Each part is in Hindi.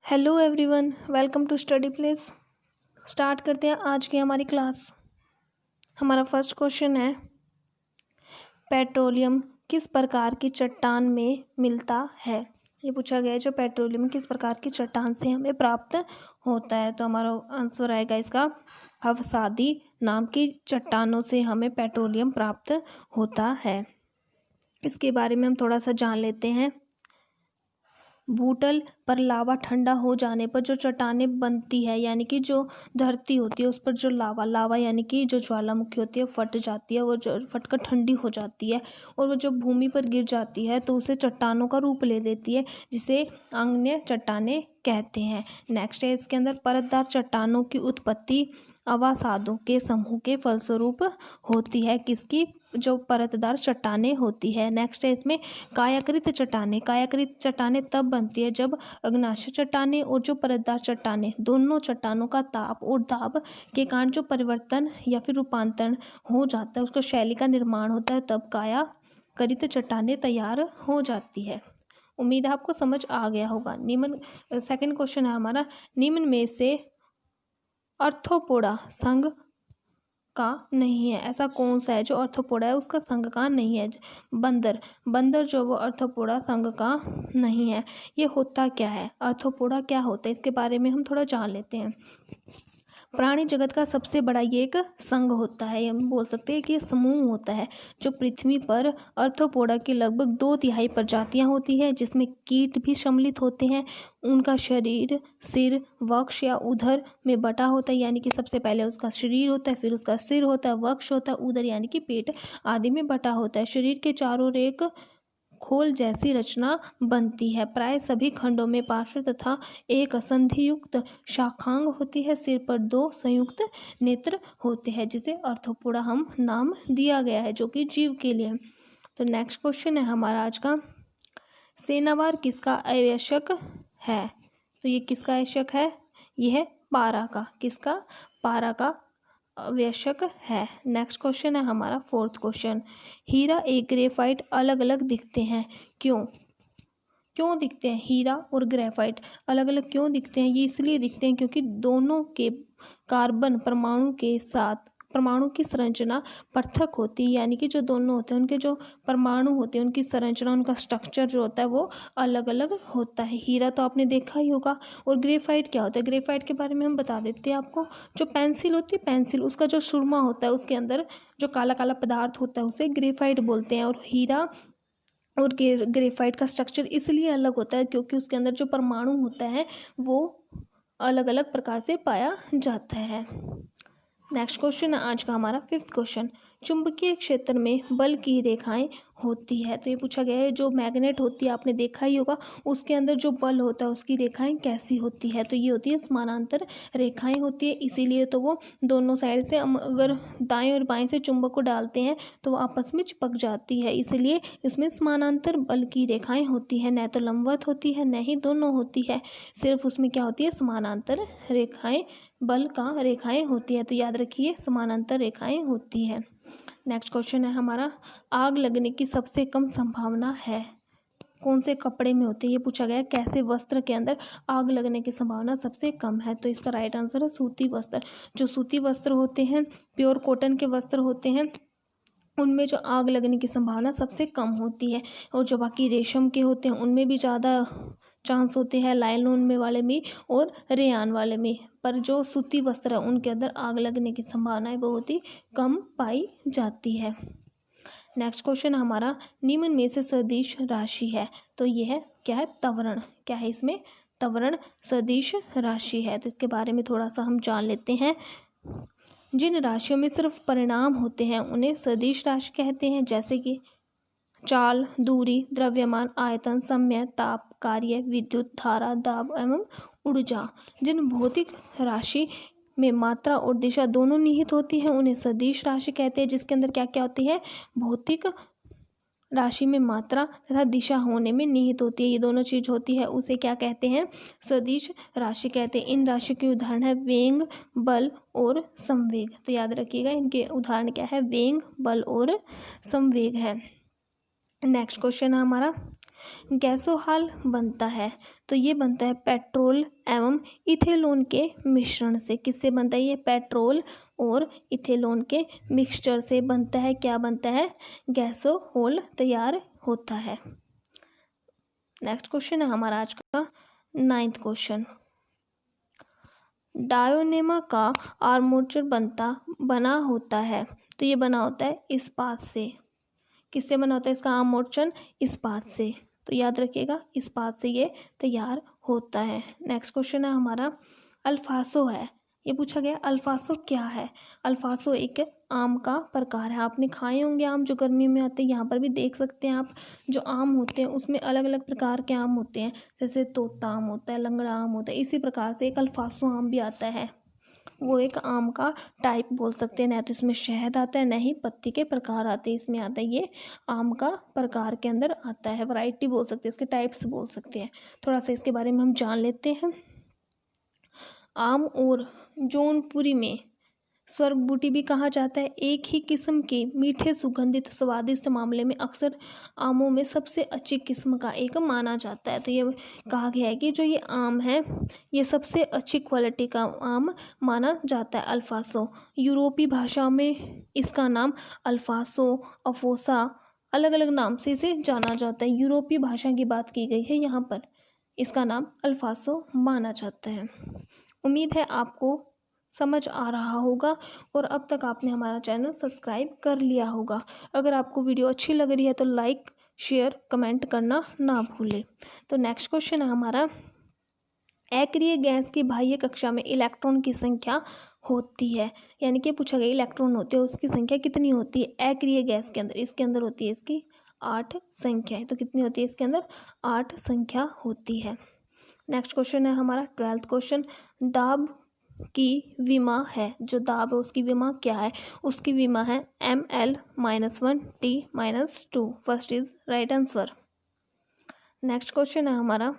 Hello everyone, welcome to study place. Start करते हैं आज की हमारी क्लास। हमारा फर्स्ट क्वेश्चन है, पेट्रोलियम किस प्रकार की चट्टान में मिलता है। ये पूछा गया है, जो पेट्रोलियम किस प्रकार की चट्टान से हमें प्राप्त होता है। तो हमारा आंसर आएगा इसका, अवसादी नाम की चट्टानों से हमें पेट्रोलियम प्राप्त होता है। इसके बारे में हम थोड़ा सा जान लेते हैं। भूतल पर लावा ठंडा हो जाने पर जो चट्टानें बनती है, यानी कि जो धरती होती है उस पर जो लावा यानी कि जो ज्वालामुखी होती है फट जाती है, वो जो फटकर ठंडी हो जाती है और वो जब भूमि पर गिर जाती है तो उसे चट्टानों का रूप ले लेती है, जिसे आग्नेय चट्टानें कहते हैं। नेक्स्ट है, इसके अंदर परतदार चट्टानों की उत्पत्ति अवसादों के समूह के फलस्वरूप होती है। किसकी? जो परतदार चट्टानें होती है। नेक्स्ट है इसमें कायाकृत चट्टानें। कायाकृत चट्टानें तब बनती है जब अग्नाशय चट्टानें और जो परतदार चट्टानें, दोनों चट्टानों का ताप और दाब के कारण जो परिवर्तन या फिर रूपांतरण हो जाता है, उसका शैली का निर्माण होता है, तब कायाकृत चट्टानें तैयार हो जाती है। उम्मीद है आपको समझ आ गया होगा। सेकंड क्वेश्चन है हमारा, निम्न में से आर्थ्रोपोडा संघ का नहीं है। ऐसा कौन सा है जो आर्थ्रोपोडा है उसका संघ का नहीं है? बंदर जो वो आर्थ्रोपोडा संघ का नहीं है। ये होता क्या है? आर्थ्रोपोडा क्या होता है, इसके बारे में हम थोड़ा जान लेते हैं। प्राणी जगत का सबसे बड़ा ये एक संघ होता है, हम बोल सकते हैं कि ये समूह होता है। जो पृथ्वी पर आर्थ्रोपोडा की लगभग 2/3 प्रजातियां होती है, जिसमें कीट भी सम्मिलित होते हैं। उनका शरीर सिर, वक्ष या उदर में बटा होता है, यानी कि सबसे पहले उसका शरीर होता है, फिर उसका सिर होता है, वक्ष होता है, उदर यानी कि पेट आदि में बटा होता है। शरीर के चारों ओर एक खोल जैसी रचना बनती है। प्राय सभी खंडों में पार्श्व तथा एक संधियुक्त शाखांग होती है। सिर पर 2 संयुक्त नेत्र होते हैं, जिसे आर्थ्रोपोडा हम नाम दिया गया है, जो कि जीव के लिए। तो नेक्स्ट क्वेश्चन है हमारा आज का, सेनावार किसका आवश्यक है? तो ये किसका आवश्यक है? यह है पारा का। किसका? पारा का आवश्यक है। नेक्स्ट क्वेश्चन है हमारा फोर्थ क्वेश्चन, हीरा एक ग्रेफाइट अलग अलग दिखते हैं, क्यों दिखते हैं? हीरा और ग्रेफाइट अलग अलग क्यों दिखते हैं? ये इसलिए दिखते हैं क्योंकि दोनों के कार्बन परमाणु की संरचना पृथक होती है, यानी कि जो दोनों होते हैं उनके जो परमाणु होते हैं उनकी संरचना, उनका स्ट्रक्चर जो होता है वो अलग अलग होता है। हीरा तो आपने देखा ही होगा। और ग्रेफाइट क्या होता है? ग्रेफाइट के बारे में हम बता देते हैं आपको। जो पेंसिल होती है, पेंसिल उसका जो सुरमा होता है, उसके अंदर जो काला काला पदार्थ होता है उसे ग्रेफाइट बोलते हैं। और हीरा और ग्रेफाइट का स्ट्रक्चर इसलिए अलग होता है क्योंकि उसके अंदर जो परमाणु होता है वो अलग अलग प्रकार से पाया जाता है। नेक्स्ट क्वेश्चन है आज का हमारा फिफ्थ क्वेश्चन, चुंबकीय क्षेत्र में बल की रेखाएं होती है। तो ये पूछा गया है, जो मैग्नेट होती है आपने देखा ही होगा, उसके अंदर जो बल होता है उसकी रेखाएं कैसी होती है? तो ये होती है समानांतर रेखाएं होती है। इसीलिए तो वो दोनों साइड से हम अगर दाएं और बाएं से चुंबक को डालते हैं तो वो आपस में चिपक जाती है, इसलिए इसमें समानांतर बल की रेखाएं होती है। न तो लंबवत होती है, न ही दोनों होती है, सिर्फ उसमें क्या होती है? समानांतर रेखाएं, बल का रेखाएं होती है। तो याद रखिए, समानांतर रेखाएं होती है। नेक्स्ट क्वेश्चन है हमारा, आग लगने की सबसे कम संभावना है कौन से कपड़े में होती है? ये पूछा गया है, कैसे वस्त्र के अंदर आग लगने की संभावना सबसे कम है? तो इसका राइट आंसर है सूती वस्त्र। जो सूती वस्त्र होते हैं, प्योर कॉटन के वस्त्र होते हैं, उनमें जो आग लगने की संभावना सबसे कम होती है। और जो बाकी रेशम के होते हैं उनमें भी ज़्यादा चांस होते हैं, लाइलॉन में वाले में और रेयान वाले में, पर जो सूती वस्त्र है उनके अंदर आग लगने की संभावनाएं बहुत ही कम पाई जाती है। नेक्स्ट क्वेश्चन हमारा, निम्न में से सदिश राशि है। तो ये है क्या है? त्वरण। क्या है इसमें? त्वरण सदिश राशि है। तो इसके बारे में थोड़ा सा हम जान लेते हैं। जिन राशियों में सिर्फ परिणाम होते हैं उन्हें सदिश राशि कहते हैं, जैसे कि चाल, दूरी, द्रव्यमान, आयतन, समय, ताप, कार्य, विद्युत धारा, दाब एवं ऊर्जा। जिन भौतिक राशि में मात्रा और दिशा दोनों निहित होती है उन्हें सदिश राशि कहते हैं। जिसके अंदर क्या क्या होती है? भौतिक राशि में मात्रा तथा दिशा होने में निहित होती है, ये दोनों चीज होती है, उसे क्या कहते हैं? सदिश राशि कहते हैं। इन राशि के उदाहरण है वेग, बल और संवेग। तो याद रखिएगा, इनके उदाहरण क्या है? वेग, बल और संवेग है। नेक्स्ट क्वेश्चन है हमारा, गैसोहाल बनता है तो ये बनता है पेट्रोल एवं इथेनॉल के मिश्रण से। किससे बनता है ये? पेट्रोल और इथेनॉल के मिक्सचर से बनता है। क्या बनता है? गैसोहॉल तैयार होता है। नेक्स्ट क्वेश्चन है हमारा आज का 9th क्वेश्चन, डायोनेमा का आर्मोचर बना होता है तो ये बना होता है इस्पात से। किससे बना होता है इसका आर्मोचर? इस्पात से। तो याद रखिएगा इस्पात से ये तैयार होता है। नेक्स्ट क्वेश्चन है हमारा, अल्फासो है। ये पूछा गया अल्फासो क्या है? अल्फासो एक आम का प्रकार है। आपने खाए होंगे आम जो गर्मी में आते हैं, यहाँ पर भी देख सकते हैं आप। जो आम होते हैं उसमें अलग अलग प्रकार के आम होते हैं, जैसे तोता आम होता है, लंगड़ा आम होता है। इसी प्रकार से एक अल्फासो आम भी आता है। वो एक आम का टाइप बोल सकते हैं। न तो इसमें शहद आता है, न ही पत्ती के प्रकार आते हैं। इसमें आता है ये आम का प्रकार के अंदर आता है। वैरायटी बोल सकते हैं, इसके टाइप्स बोल सकते हैं। थोड़ा सा इसके बारे में हम जान लेते हैं। आम और जौनपुरी में स्वर्गबूटी भी कहा जाता है। एक ही किस्म के मीठे सुगंधित स्वादिष्ट मामले में अक्सर आमों में सबसे अच्छी किस्म का एक माना जाता है। तो ये कहा गया है कि जो ये आम है ये सबसे अच्छी क्वालिटी का आम माना जाता है। अल्फासो, यूरोपीय भाषा में इसका नाम अल्फासो, अफोसा, अलग अलग नाम से इसे जाना जाता है। यूरोपीय भाषा की बात की गई है यहाँ पर, इसका नाम अल्फासो माना जाता है। उम्मीद है आपको समझ आ रहा होगा और अब तक आपने हमारा चैनल सब्सक्राइब कर लिया होगा। अगर आपको वीडियो अच्छी लग रही है तो लाइक, शेयर, कमेंट करना ना भूलें। तो नेक्स्ट क्वेश्चन है हमारा, अक्रिय गैस की बाह्य कक्षा में इलेक्ट्रॉन की संख्या होती है। यानी कि पूछा गया इलेक्ट्रॉन होते हैं उसकी संख्या कितनी होती है अक्रिय गैस के अंदर? इसके अंदर होती है इसकी 8 संख्याएं। तो कितनी होती है इसके अंदर? 8 संख्या होती है। नेक्स्ट क्वेश्चन है हमारा 12th क्वेश्चन, दाब की विमा है। जो दाब है उसकी विमा क्या है? उसकी विमा है ml-1 t-2। First is right answer. Next question है हमारा,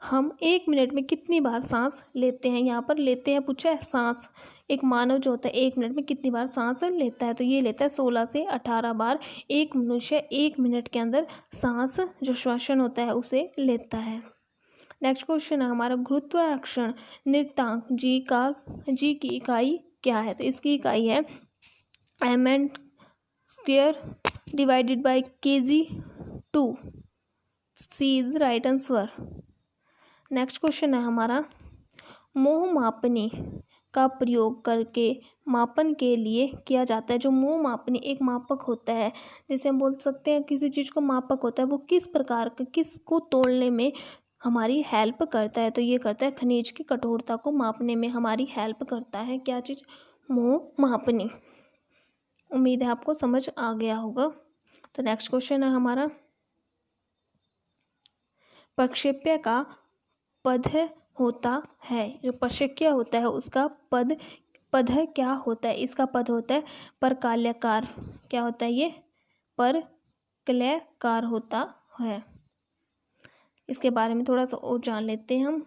हम 1 मिनट में कितनी बार सांस लेते हैं? यहाँ पर लेते हैं पूछा है सांस। एक मानव जो होता है 1 मिनट में कितनी बार सांस लेता है? तो ये लेता है 16 से 18 बार। एक मनुष्य 1 मिनट के अंदर सांस जो श्वसन होता है उसे लेता है। नेक्स्ट क्वेश्चन है हमारा, गुरुत्वाकर्षण नियतांक जी की इकाई क्या है? तो इसकी इकाई है m² divided by kg/2। C is right answer. Next question है हमारा, मोह मापनी का प्रयोग करके मापन के लिए किया जाता है। जो मोह मापनी एक मापक होता है, जैसे हम बोल सकते हैं किसी चीज़ को मापक होता है, वो किस प्रकार का किसको तोड़ने में हमारी हेल्प करता है? तो ये करता है खनिज की कठोरता को मापने में हमारी हेल्प करता है। क्या चीज़? मोह मापनी। उम्मीद है आपको समझ आ गया होगा। तो नेक्स्ट क्वेश्चन है हमारा, प्रक्षेप्य का पद होता है। जो प्रक्षेप्य होता है उसका पद क्या होता है? इसका पद होता है परकाल्याकार। क्या होता है ये? परकलयकार होता है। इसके बारे में थोड़ा सा और जान लेते हैं हम।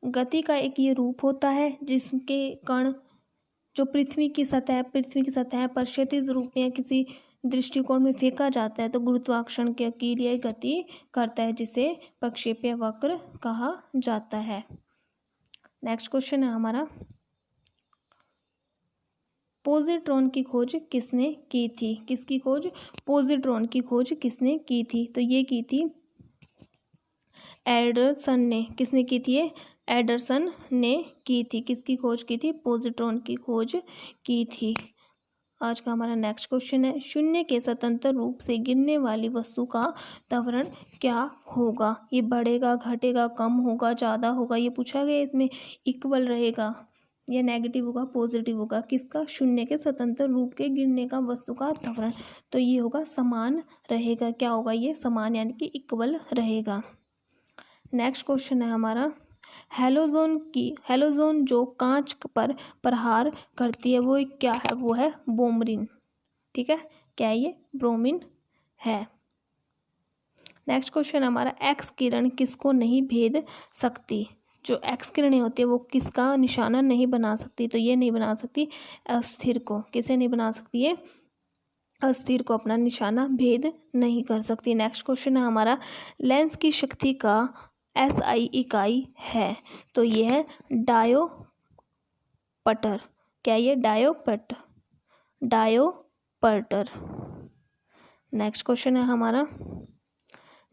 गति का एक ये रूप होता है जिसके कण जो पृथ्वी की सतह पर क्षैतिज रूप में या किसी दृष्टिकोण में फेंका जाता है तो गुरुत्वाकर्षण के लिए गति करता है, जिसे प्रक्षेप्य वक्र कहा जाता है। नेक्स्ट क्वेश्चन है हमारा, पॉजिट्रॉन की खोज किसने की थी? किसकी खोज? पॉजिट्रॉन की खोज किसने की थी? तो ये की थी एडरसन ने। किसने की थी? एडरसन ने की थी। किसकी खोज की थी? पॉजिट्रॉन की खोज की थी। आज का हमारा नेक्स्ट क्वेश्चन है, शून्य के स्वतंत्र रूप से गिरने वाली वस्तु का त्वरण क्या होगा? ये बढ़ेगा, घटेगा, कम होगा, ज़्यादा होगा? ये पूछा गया। इसमें इक्वल रहेगा या नेगेटिव होगा, पॉजिटिव होगा? किसका? शून्य के स्वतंत्र रूप के गिरने का वस्तु का त्वरण। तो ये होगा समान रहेगा। क्या होगा? ये समान यानी कि इक्वल रहेगा। नेक्स्ट क्वेश्चन है हमारा, हैलोजोन जो कांच पर प्रहार करती है वो क्या है? वो है ब्रोमीन। ठीक है, क्या है ये? ब्रोमीन है। नेक्स्ट क्वेश्चन हमारा, एक्स किरण किसको नहीं भेद सकती? जो एक्स किरणें होती है वो किसका निशाना नहीं बना सकती? तो ये नहीं बना सकती अस्थिर को। किसे नहीं बना सकती? ये अस्थिर को अपना निशाना भेद नहीं कर सकती। नेक्स्ट क्वेश्चन है हमारा, लेंस की शक्ति का SI इकाई है, तो ये है डायोपटर। क्या ये डायोपटर। नेक्स्ट क्वेश्चन है हमारा,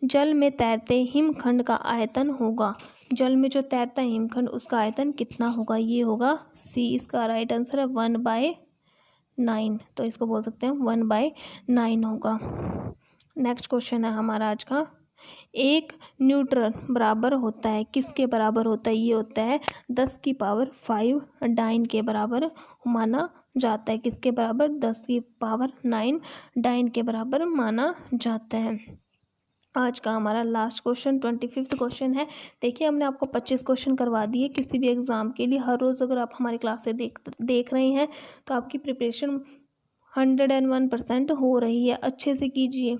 जल में तैरते हिमखंड का आयतन होगा, जल में जो तैरता है हिमखंड उसका आयतन कितना होगा, ये होगा C। इसका राइट आंसर है 1/9, तो इसको बोल सकते हैं 1/9 होगा। नेक्स्ट क्वेश्चन है हमारा आज का, एक न्यूट्रॉन बराबर होता है, किसके बराबर होता है, ये होता है 10⁵ डाइन के बराबर माना जाता है। किसके बराबर, 10⁹ डाइन के बराबर माना जाता है। आज का हमारा लास्ट क्वेश्चन 25वां क्वेश्चन है। देखिए हमने आपको 25 क्वेश्चन करवा दिए किसी भी एग्ज़ाम के लिए। हर रोज़ अगर आप हमारी क्लास से देख रहे हैं तो आपकी प्रिपरेशन 101% हो रही है, अच्छे से कीजिए।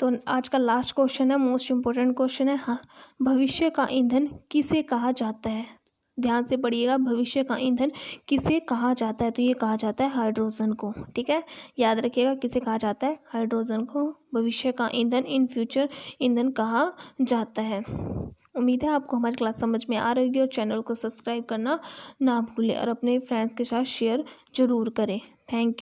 तो आज का लास्ट क्वेश्चन है, मोस्ट इम्पोर्टेंट क्वेश्चन है, हाँ, भविष्य का ईंधन किसे कहा जाता है। ध्यान से पढ़िएगा, भविष्य का ईंधन किसे कहा जाता है, तो ये कहा जाता है हाइड्रोजन को। ठीक है, याद रखिएगा किसे कहा जाता है, हाइड्रोजन को भविष्य का ईंधन, इन फ्यूचर ईंधन कहा जाता है। उम्मीद है आपको हमारी क्लास समझ में आ रही होगी, और चैनल को सब्सक्राइब करना ना भूलें और अपने फ्रेंड्स के साथ शेयर जरूर करें। Thank you.